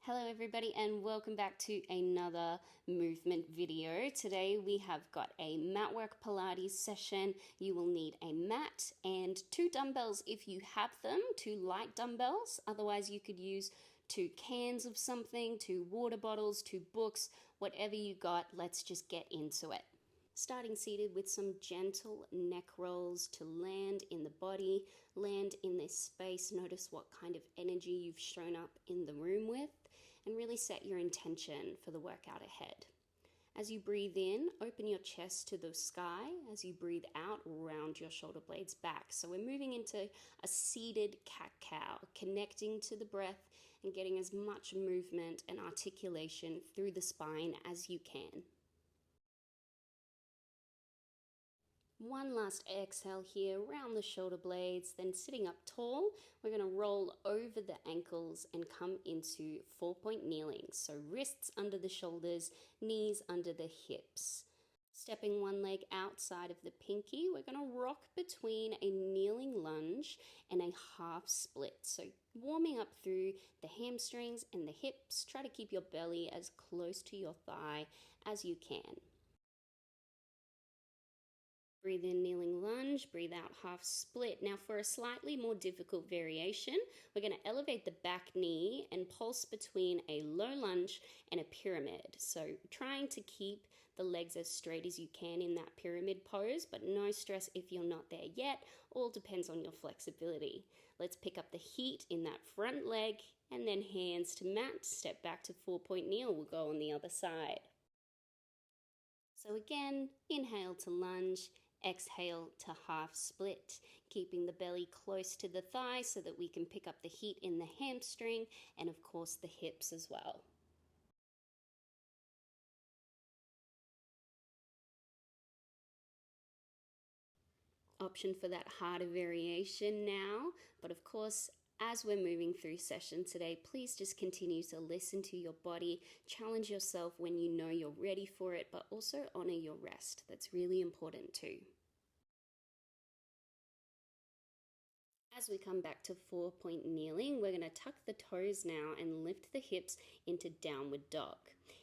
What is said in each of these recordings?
Hello everybody and welcome back to another movement video. Today we have got a Matwork Pilates session. You will need a mat and 2 dumbbells if you have them, 2 light dumbbells. Otherwise you could use 2 cans of something, 2 water bottles, 2 books, whatever you got. Let's just get into it. Starting seated with some gentle neck rolls to land in the body, land in this space. Notice what kind of energy you've shown up in the room with, and really set your intention for the workout ahead. As you breathe in, open your chest to the sky. As you breathe out, round your shoulder blades back. So we're moving into a seated cat-cow, connecting to the breath and getting as much movement and articulation through the spine as you can. One last exhale here, round the shoulder blades, then sitting up tall, we're going to roll over the ankles and come into 4-point kneeling. So wrists under the shoulders, knees under the hips. Stepping one leg outside of the pinky, we're going to rock between a kneeling lunge and a half split. So warming up through the hamstrings and the hips. Try to keep your belly as close to your thigh as you can. Breathe in, kneeling lunge, breathe out, half split. Now for a slightly more difficult variation, we're going to elevate the back knee and pulse between a low lunge and a pyramid. So trying to keep the legs as straight as you can in that pyramid pose, but no stress if you're not there yet. All depends on your flexibility. Let's pick up the heat in that front leg and then hands to mat. Step back to 4-point kneel. We'll go on the other side. So again, inhale to lunge. Exhale to half split, keeping the belly close to the thigh so that we can pick up the heat in the hamstring and of course the hips as well. Option for that harder variation now, but of course as we're moving through session today, please just continue to listen to your body, challenge yourself when you know you're ready for it, but also honor your rest. That's really important too. As we come back to 4-point kneeling, we're going to tuck the toes now and lift the hips into downward dog.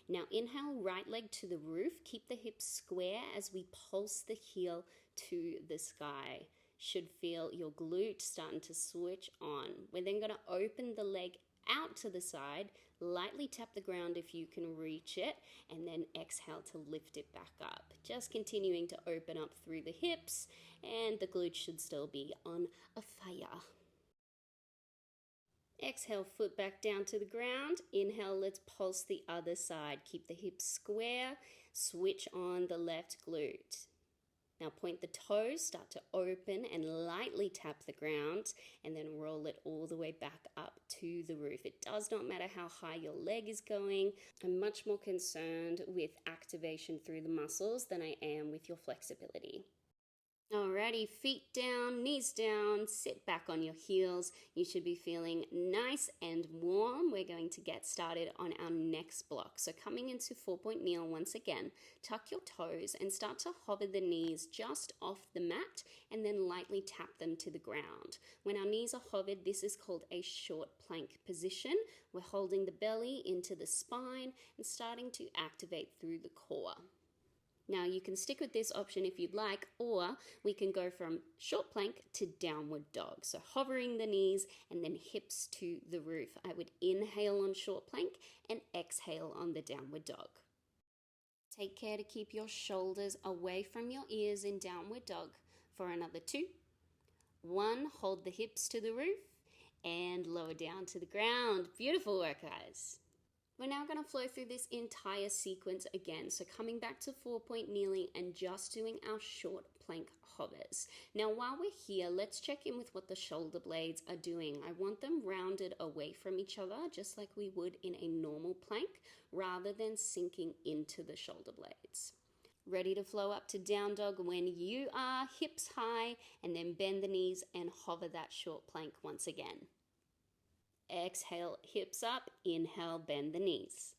Now inhale, right leg to the roof. Keep the hips square as we pulse the heel to the sky. Should feel your glute starting to switch on. We're then going to open the leg out to the side, lightly tap the ground if you can reach it, and then exhale to lift it back up. Just continuing to open up through the hips, and the glutes should still be on a fire. Exhale, foot back down to the ground. Inhale, let's pulse the other side. Keep the hips square, switch on the left glute. Now point the toes, start to open and lightly tap the ground and then roll it all the way back up to the roof. It does not matter how high your leg is going. I'm much more concerned with activation through the muscles than I am with your flexibility. Alrighty, feet down, knees down, sit back on your heels. You should be feeling nice and warm. We're going to get started on our next block. So coming into 4-point kneel once again, tuck your toes and start to hover the knees just off the mat and then lightly tap them to the ground. When our knees are hovered, this is called a short plank position. We're holding the belly into the spine and starting to activate through the core. Now you can stick with this option if you'd like, or we can go from short plank to downward dog. So hovering the knees and then hips to the roof. I would inhale on short plank and exhale on the downward dog. Take care to keep your shoulders away from your ears in downward dog for another 2. 1, hold the hips to the roof and lower down to the ground. Beautiful work, guys. We're now going to flow through this entire sequence again. So coming back to 4-point kneeling and just doing our short plank hovers. Now while we're here, let's check in with what the shoulder blades are doing. I want them rounded away from each other, just like we would in a normal plank, rather than sinking into the shoulder blades. Ready to flow up to down dog when you are, hips high, and then bend the knees and hover that short plank once again. Exhale, hips up. Inhale, bend the knees.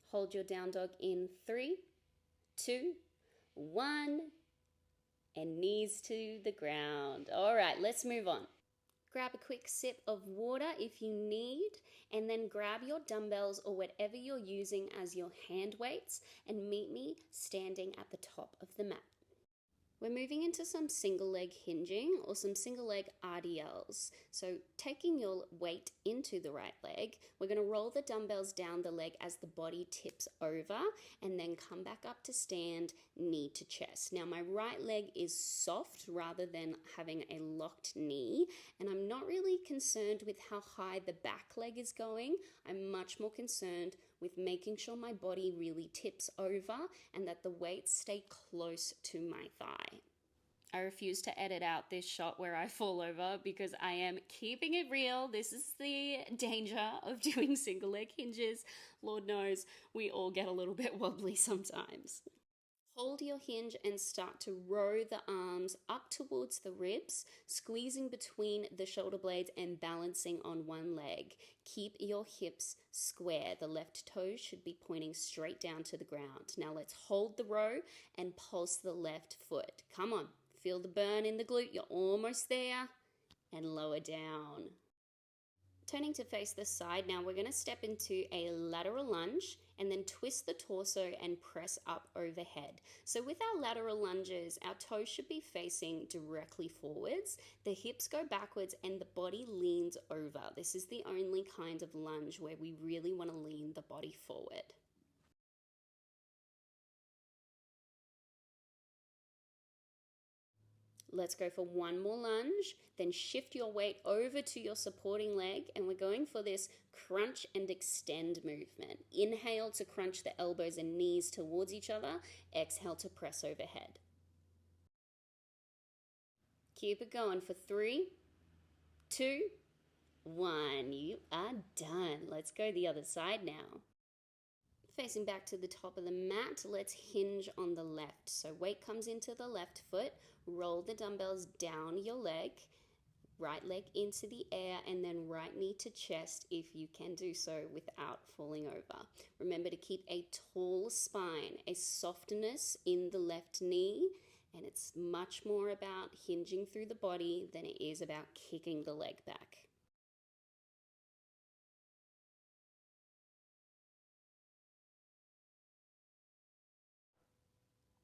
Hold your down dog in 3, 2, 1, and knees to the ground. All right, let's move on. Grab a quick sip of water if you need, and then grab your dumbbells or whatever you're using as your hand weights and meet me standing at the top of the mat. We're moving into some single leg hinging or some single leg RDLs. So taking your weight into the right leg, we're going to roll the dumbbells down the leg as the body tips over and then come back up to stand, knee to chest. Now my right leg is soft rather than having a locked knee, and I'm not really concerned with how high the back leg is going. I'm much more concerned with making sure my body really tips over and that the weights stay close to my thigh. I refuse to edit out this shot where I fall over because I am keeping it real. This is the danger of doing single leg hinges. Lord knows we all get a little bit wobbly sometimes. Hold your hinge and start to row the arms up towards the ribs, squeezing between the shoulder blades and balancing on one leg. Keep your hips square. The left toes should be pointing straight down to the ground. Now let's hold the row and pulse the left foot. Come on, feel the burn in the glute. You're almost there. And lower down. Turning to face the side now, we're going to step into a lateral lunge and then twist the torso and press up overhead. So with our lateral lunges, our toes should be facing directly forwards, the hips go backwards and the body leans over. This is the only kind of lunge where we really want to lean the body forward. Let's go for one more lunge, then shift your weight over to your supporting leg, and we're going for this crunch and extend movement. Inhale to crunch the elbows and knees towards each other, exhale to press overhead. Keep it going for 3, 2, 1. You are done. Let's go the other side now. Facing back to the top of the mat, let's hinge on the left. So weight comes into the left foot, roll the dumbbells down your leg, right leg into the air, and then right knee to chest if you can do so without falling over. Remember to keep a tall spine, a softness in the left knee, and it's much more about hinging through the body than it is about kicking the leg back.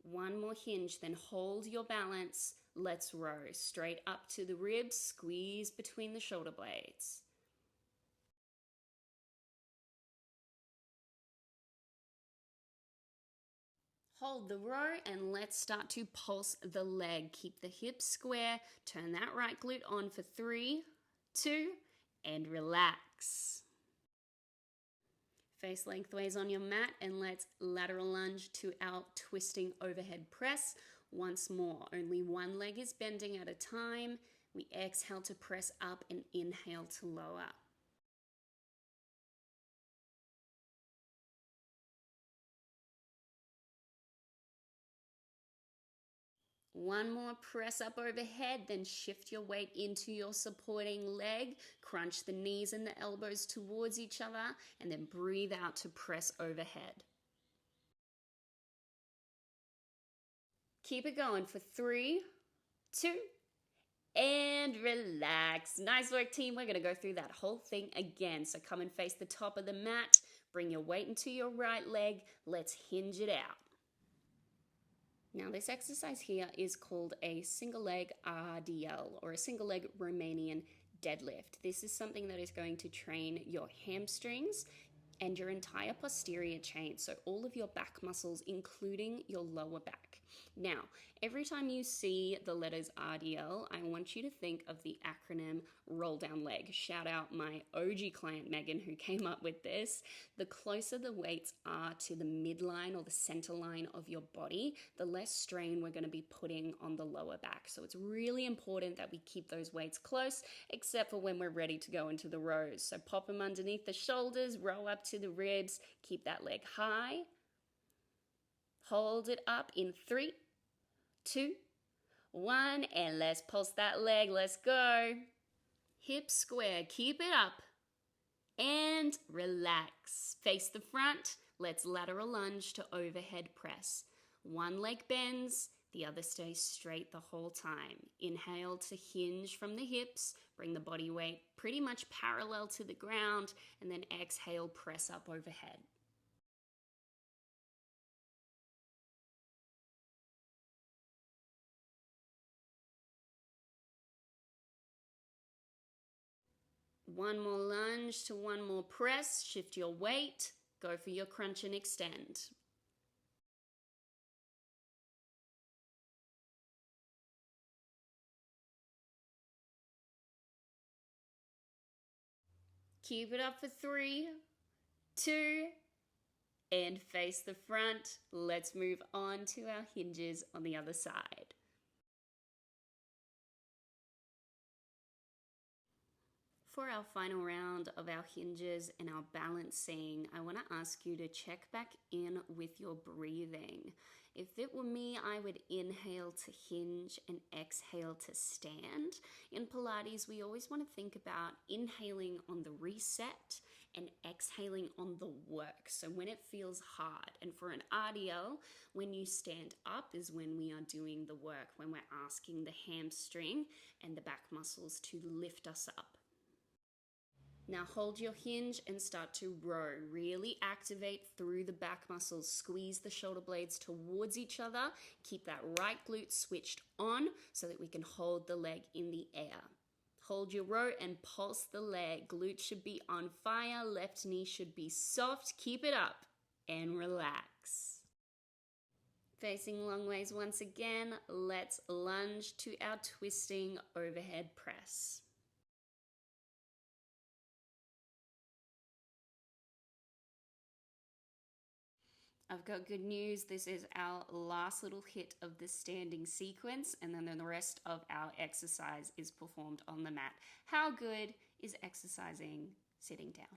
One more hinge, then hold your balance. Let's row straight up to the ribs, squeeze between the shoulder blades. Hold the row and let's start to pulse the leg. Keep the hips square, turn that right glute on for 3, 2, and relax. Face lengthways on your mat and let's lateral lunge to our twisting overhead press. Once more, only one leg is bending at a time. We exhale to press up and inhale to lower. One more press up overhead, then shift your weight into your supporting leg. Crunch the knees and the elbows towards each other, and then breathe out to press overhead. Keep it going for 3, 2, and relax. Nice work, team. We're going to go through that whole thing again. So come and face the top of the mat. Bring your weight into your right leg. Let's hinge it out. Now this exercise here is called a single leg RDL or a single leg Romanian deadlift. This is something that is going to train your hamstrings and your entire posterior chain, so all of your back muscles, including your lower back. Now, every time you see the letters RDL, I want you to think of the acronym roll down leg. Shout out my OG client, Megan, who came up with this. The closer the weights are to the midline or the center line of your body, the less strain we're going to be putting on the lower back. So it's really important that we keep those weights close, except for when we're ready to go into the rows. So pop them underneath the shoulders, row up to the ribs, keep that leg high. Hold it up in 3, 2, 1, and let's pulse that leg. Let's go. Hips square, keep it up, and relax. Face the front. Let's lateral lunge to overhead press. One leg bends, The other stays straight the whole time. Inhale to hinge from the hips, bring the body weight pretty much parallel to the ground, and then exhale, press up overhead. One more lunge to one more press, shift your weight, go for your crunch and extend. Keep it up for 3, 2, and face the front. Let's move on to our hinges on the other side. For our final round of our hinges and our balancing, I want to ask you to check back in with your breathing. If it were me, I would inhale to hinge and exhale to stand. In Pilates, we always want to think about inhaling on the reset and exhaling on the work. So when it feels hard, and for an RDL, when you stand up is when we are doing the work, when we're asking the hamstring and the back muscles to lift us up. Now hold your hinge and start to row. Really activate through the back muscles. Squeeze the shoulder blades towards each other. Keep that right glute switched on so that we can hold the leg in the air. Hold your row and pulse the leg. Glute should be on fire. Left knee should be soft. Keep it up and relax. Facing long ways once again, let's lunge to our twisting overhead press. I've got good news. This is our last little hit of the standing sequence, and then the rest of our exercise is performed on the mat. How good is exercising sitting down?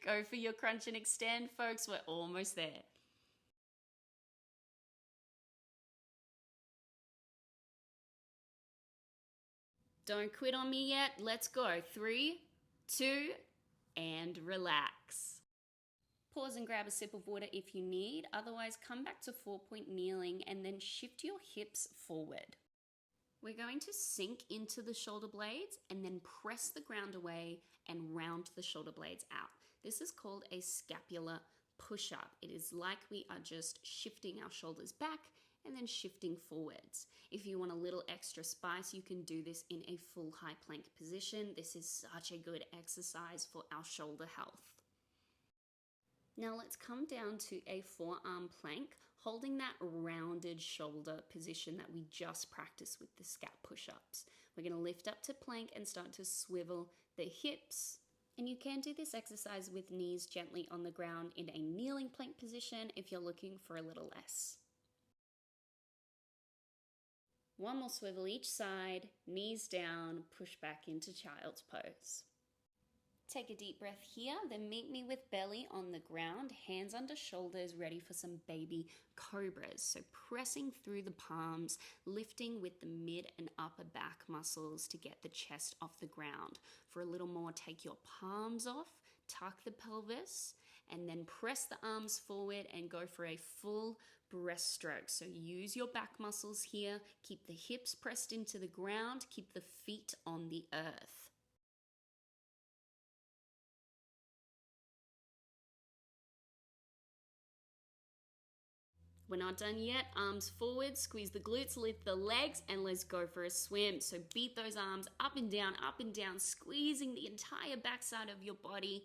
Go for your crunch and extend, folks. We're almost there. Don't quit on me yet. Let's go. 3, 2, and relax. Pause and grab a sip of water if you need. Otherwise, come back to 4-point kneeling and then shift your hips forward. We're going to sink into the shoulder blades and then press the ground away and round the shoulder blades out. This is called a scapular push-up. It is like we are just shifting our shoulders back and then shifting forwards. If you want a little extra spice, you can do this in a full high plank position. This is such a good exercise for our shoulder health. Now let's come down to a forearm plank, holding that rounded shoulder position that we just practiced with the scap push-ups. We're going to lift up to plank and start to swivel the hips. And you can do this exercise with knees gently on the ground in a kneeling plank position if you're looking for a little less. One more swivel each side, knees down, push back into child's pose. Take a deep breath here, then meet me with belly on the ground, hands under shoulders, ready for some baby cobras. So pressing through the palms, lifting with the mid and upper back muscles to get the chest off the ground. For a little more, take your palms off, tuck the pelvis, and then press the arms forward and go for a full breaststroke. So use your back muscles here, keep the hips pressed into the ground, keep the feet on the earth. We're not done yet. Arms forward, squeeze the glutes, lift the legs, and let's go for a swim. So beat those arms up and down, squeezing the entire backside of your body.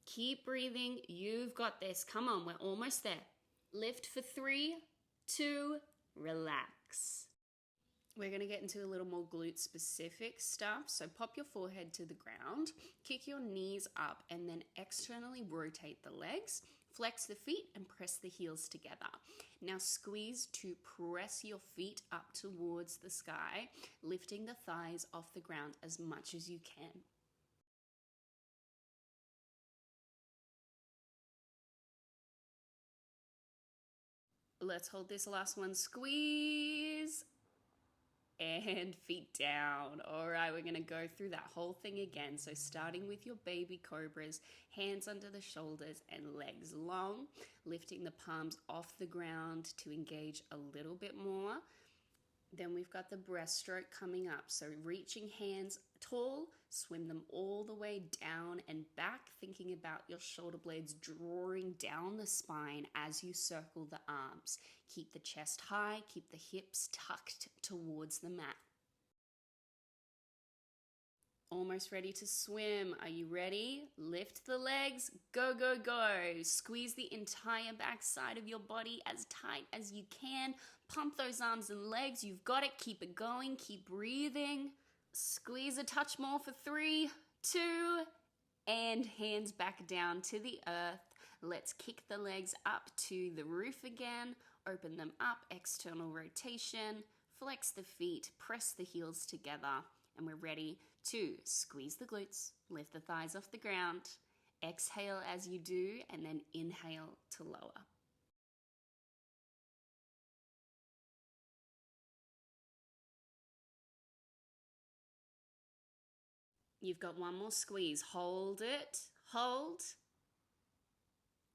Keep breathing. You've got this. Come on, we're almost there. Lift for 3, 2, relax. We're going to get into a little more glute specific stuff. So pop your forehead to the ground, kick your knees up, and then externally rotate the legs. Flex the feet and press the heels together. Now squeeze to press your feet up towards the sky, lifting the thighs off the ground as much as you can. Let's hold this last one. Squeeze and feet down. All right, we're gonna go through that whole thing again. So starting with your baby cobras, hands under the shoulders and legs long, lifting the palms off the ground to engage a little bit more. Then we've got the breaststroke coming up. So reaching hands tall, swim them all the way down and back, thinking about your shoulder blades drawing down the spine as you circle the arms. Keep the chest high, keep the hips tucked towards the mat. Almost ready to swim. Are you ready? Lift the legs. Go, go, go. Squeeze the entire back side of your body as tight as you can. Pump those arms and legs. You've got it. Keep it going. Keep breathing. Squeeze a touch more for 3, 2, and hands back down to the earth. Let's kick the legs up to the roof again. Open them up. External rotation. Flex the feet. Press the heels together. And we're ready to squeeze the glutes, lift the thighs off the ground, exhale as you do, and then inhale to lower. You've got one more squeeze. Hold it, hold,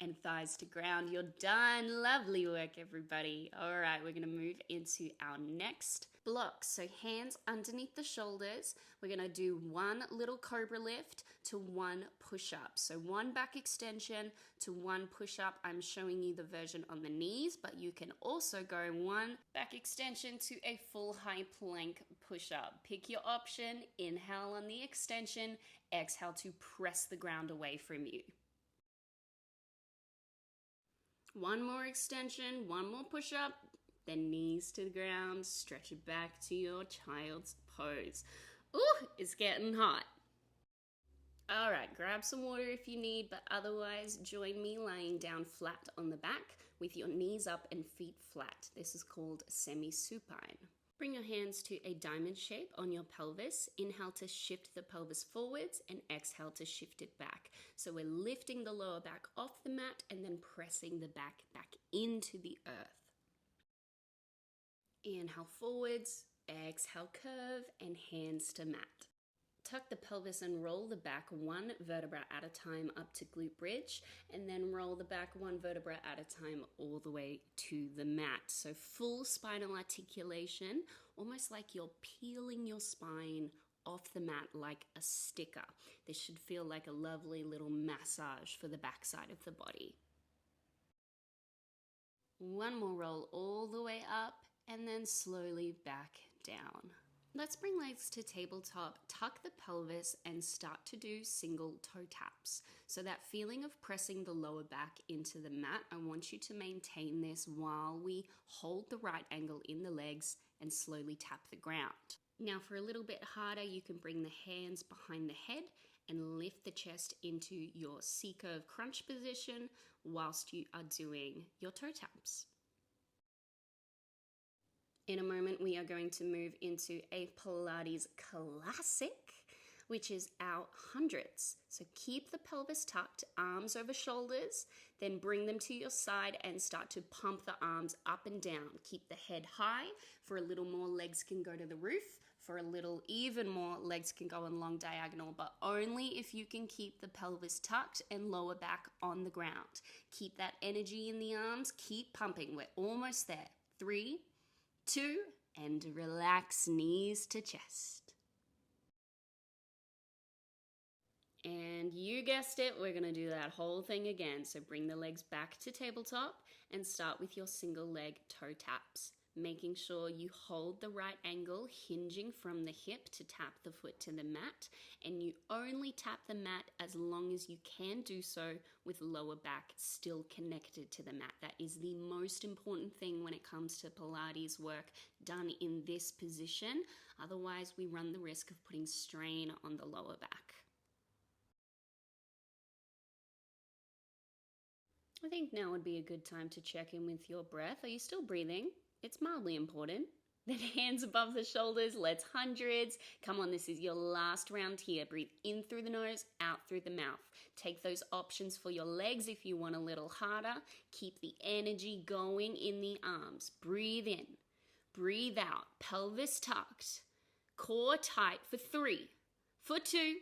and thighs to ground. You're done. Lovely work, everybody. All right, we're going to move into our next block. So hands underneath the shoulders. We're going to do one little cobra lift to one push-up. So one back extension to one push-up. I'm showing you the version on the knees, but you can also go one back extension to a full high plank push-up. Pick your option. Inhale on the extension. Exhale to press the ground away from you. One more extension, one more push-up, then knees to the ground, stretch it back to your child's pose. Ooh, it's getting hot. All right, grab some water if you need, but otherwise join me lying down flat on the back with your knees up and feet flat. This is called semi-supine. Bring your hands to a diamond shape on your pelvis. Inhale to shift the pelvis forwards and exhale to shift it back. So we're lifting the lower back off the mat and then pressing the back into the earth. Inhale forwards, exhale curve, and hands to mat. Tuck the pelvis and roll the back one vertebra at a time up to glute bridge, and then roll the back one vertebra at a time all the way to the mat. So full spinal articulation, almost like you're peeling your spine off the mat like a sticker. This should feel like a lovely little massage for the backside of the body. One more roll all the way up, and then slowly back down. Let's bring legs to tabletop, tuck the pelvis, and start to do single toe taps. So that feeling of pressing the lower back into the mat, I want you to maintain this while we hold the right angle in the legs and slowly tap the ground. Now for a little bit harder, you can bring the hands behind the head and lift the chest into your C-curve crunch position whilst you are doing your toe taps. In a moment, we are going to move into a Pilates classic, which is our hundreds. So keep the pelvis tucked, arms over shoulders, then bring them to your side and start to pump the arms up and down. Keep the head high. For a little more, legs can go to the roof. For a little even more, legs can go in long diagonal, but only if you can keep the pelvis tucked and lower back on the ground. Keep that energy in the arms. Keep pumping. We're almost there. 3, 2, and relax knees to chest. And you guessed it, we're going to do that whole thing again. So bring the legs back to tabletop and start with your single leg toe taps. Making sure you hold the right angle, hinging from the hip to tap the foot to the mat. And you only tap the mat as long as you can do so with lower back still connected to the mat. That is the most important thing when it comes to Pilates work done in this position. Otherwise, we run the risk of putting strain on the lower back. I think now would be a good time to check in with your breath. Are you still breathing? It's mildly important. Then hands above the shoulders, let's hundreds. Come on, this is your last round here. Breathe in through the nose, out through the mouth. Take those options for your legs if you want a little harder. Keep the energy going in the arms. Breathe in. Breathe out, pelvis tucked, core tight for 3, for 2,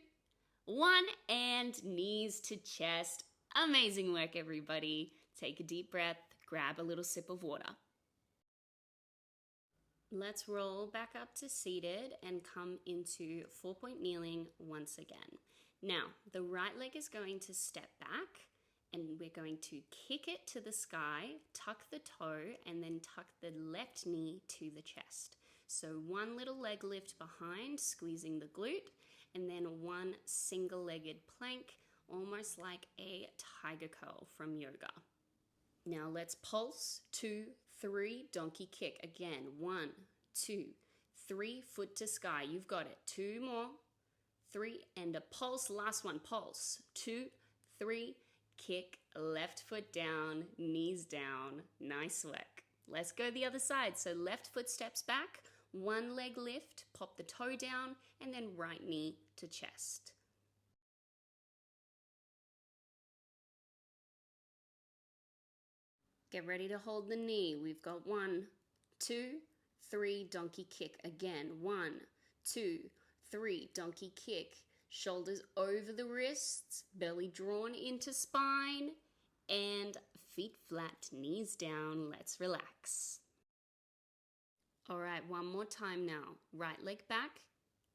1, and knees to chest. Amazing work, everybody. Take a deep breath, grab a little sip of water. Let's roll back up to seated and come into 4-point kneeling once again. Now, the right leg is going to step back and we're going to kick it to the sky, tuck the toe, and then tuck the left knee to the chest. So one little leg lift behind, squeezing the glute, and then one single-legged plank, almost like a tiger curl from yoga. Now let's pulse, 2, 3, donkey kick. Again, 1, 2, 3, foot to sky. You've got it. 2 more, 3, and a pulse. Last one, pulse, 2, 3, kick, left foot down, knees down. Nice work. Let's go the other side. So left foot steps back, one leg lift, pop the toe down, and then right knee to chest. Get ready to hold the knee. We've got 1, 2, 3, donkey kick. Again, 1, 2, 3, donkey kick. Shoulders over the wrists, belly drawn into spine, and feet flat, knees down. Let's relax. All right, one more time now. Right leg back,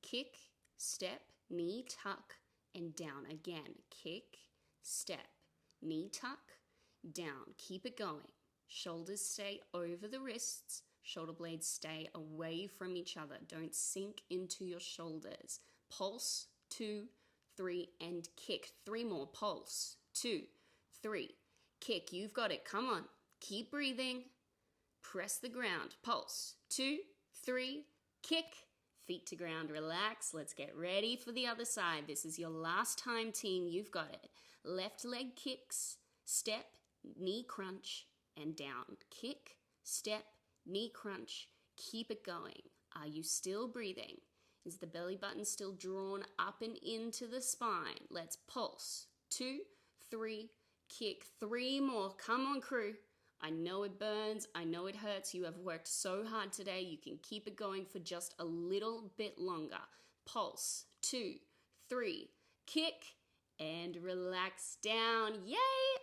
kick, step, knee tuck, and down. Again, kick, step, knee tuck, down. Keep it going. Shoulders stay over the wrists. Shoulder blades stay away from each other. Don't sink into your shoulders. Pulse, 2, 3, and kick. 3 more. Pulse, 2, 3, kick. You've got it. Come on. Keep breathing. Press the ground. Pulse, 2, 3, kick. Feet to ground. Relax. Let's get ready for the other side. This is your last time, team. You've got it. Left leg kicks, step, knee crunch, and down. Kick, step, knee crunch. Keep it going. Are you still breathing? Is the belly button still drawn up and into the spine? Let's pulse. 2, 3, kick. 3 more. Come on, crew. I know it burns. I know it hurts. You have worked so hard today. You can keep it going for just a little bit longer. Pulse. 2, 3, kick. And relax down. Yay!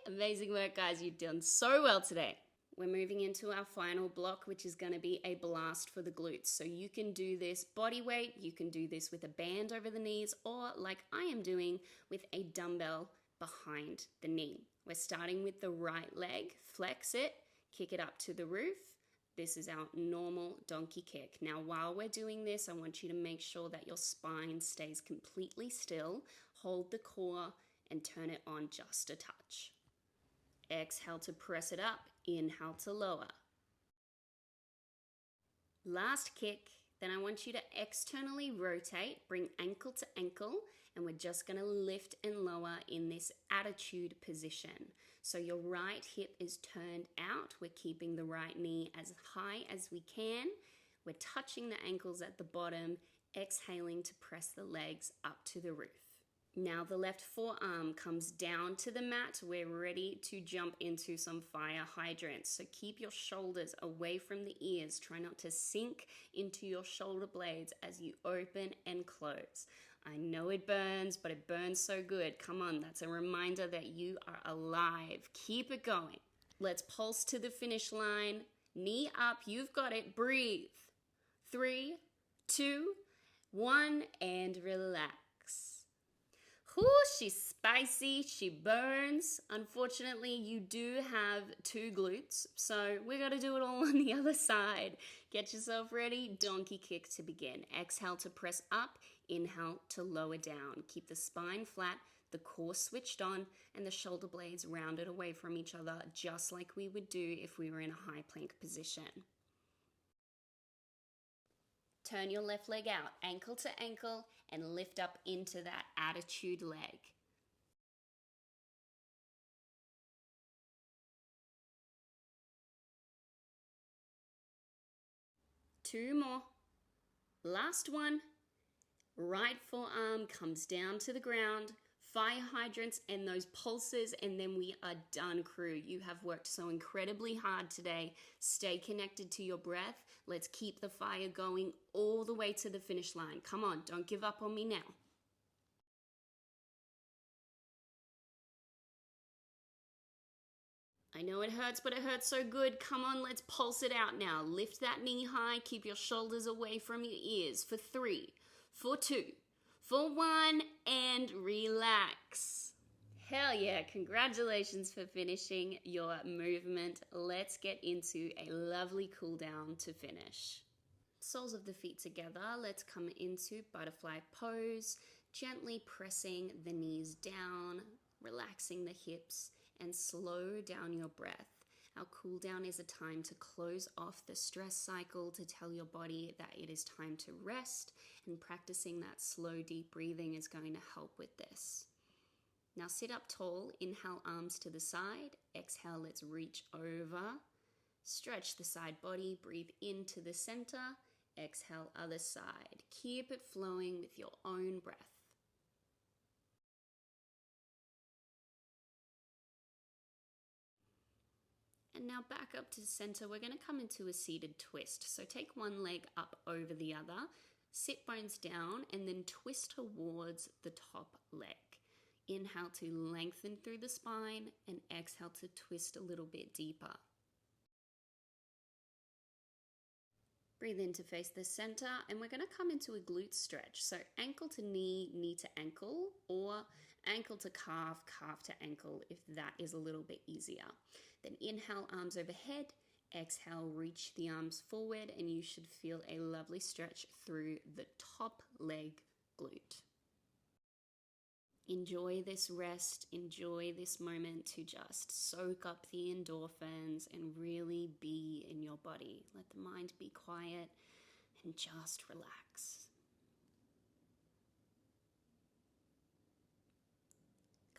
Amazing work, guys. You've done so well today. We're moving into our final block, which is going to be a blast for the glutes. So you can do this body weight, you can do this with a band over the knees, or like I am doing with a dumbbell behind the knee. We're starting with the right leg, flex it, kick it up to the roof. This is our normal donkey kick. Now, while we're doing this, I want you to make sure that your spine stays completely still. Hold the core and turn it on just a touch. Exhale to press it up. Inhale to lower. Last kick. Then I want you to externally rotate, bring ankle to ankle, and we're just going to lift and lower in this attitude position. So your right hip is turned out. We're keeping the right knee as high as we can. We're touching the ankles at the bottom, exhaling to press the legs up to the roof. Now the left forearm comes down to the mat. We're ready to jump into some fire hydrants. So keep your shoulders away from the ears. Try not to sink into your shoulder blades as you open and close. I know it burns, but it burns so good. Come on, that's a reminder that you are alive. Keep it going. Let's pulse to the finish line. Knee up, you've got it. Breathe. 3, 2, 1, and relax. Whew, she's spicy, she burns. Unfortunately, you do have 2 glutes, so we got to do it all on the other side. Get yourself ready, donkey kick to begin. Exhale to press up, inhale to lower down. Keep the spine flat, the core switched on, and the shoulder blades rounded away from each other, just like we would do if we were in a high plank position. Turn your left leg out, ankle to ankle, and lift up into that attitude leg. Two more. Last one. Right forearm comes down to the ground. fire hydrants and those pulses, and then we are done, crew. You have worked so incredibly hard today. Stay connected to your breath. Let's keep the fire going all the way to the finish line. Come on, don't give up on me now. I know it hurts, but it hurts so good. Come on, let's pulse it out now. Lift that knee high. Keep your shoulders away from your ears for 3, for 2, for 1, and relax. Hell yeah, congratulations for finishing your movement. Let's get into a lovely cool down to finish. Soles of the feet together. Let's come into butterfly pose, gently pressing the knees down, relaxing the hips, and slow down your breath. Our cool down is a time to close off the stress cycle, to tell your body that it is time to rest, and practicing that slow, deep breathing is going to help with this. Now sit up tall, inhale arms to the side, exhale, let's reach over, stretch the side body, breathe into the center, exhale other side. Keep it flowing with your own breath. And now back up to center, we're going to come into a seated twist. So take one leg up over the other, sit bones down, and then twist towards the top leg. Inhale to lengthen through the spine, and exhale to twist a little bit deeper. Breathe in to face the center, and we're going to come into a glute stretch. So ankle to knee, knee to ankle, or ankle to calf, calf to ankle, if that is a little bit easier. Then inhale, arms overhead. Exhale, reach the arms forward, and you should feel a lovely stretch through the top leg glute. Enjoy this rest, enjoy this moment to just soak up the endorphins and really be in your body. Let the mind be quiet and just relax.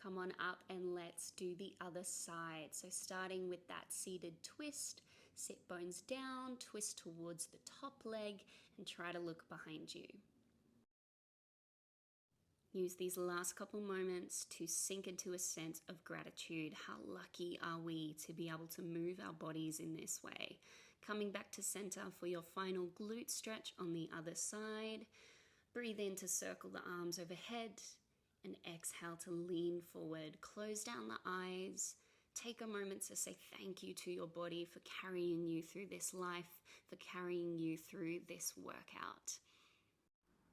Come on up and let's do the other side. So starting with that seated twist, sit bones down, twist towards the top leg, and try to look behind you. Use these last couple moments to sink into a sense of gratitude. How lucky are we to be able to move our bodies in this way? Coming back to center for your final glute stretch on the other side. Breathe in to circle the arms overhead, and exhale to lean forward. Close down the eyes. Take a moment to say thank you to your body for carrying you through this life, for carrying you through this workout.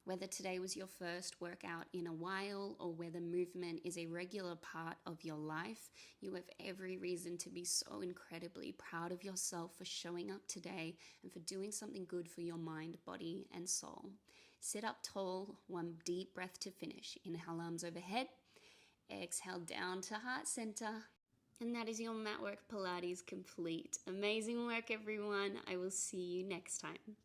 Whether today was your first workout in a while, or whether movement is a regular part of your life, you have every reason to be so incredibly proud of yourself for showing up today and for doing something good for your mind, body, and soul. Sit up tall, one deep breath to finish. Inhale, arms overhead. Exhale down to heart center. And that is your Matwork Pilates complete. Amazing work, everyone. I will see you next time.